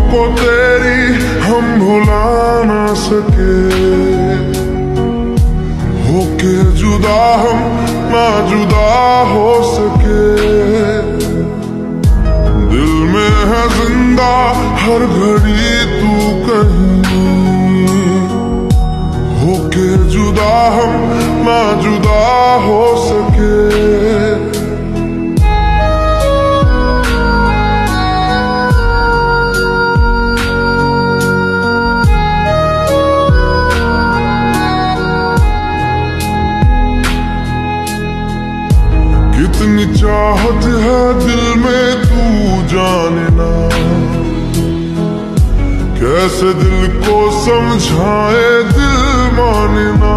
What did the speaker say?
को तेरी हम भुला ना सके, होके जुदा हम ना जुदा हो सके। दिल में है जिंदा हर घड़ी तू कहीं, होके जुदा हम ना जुदा हो सके। कितनी चाहत है दिल में तू जाने ना, कैसे दिल को समझाए दिल माने ना।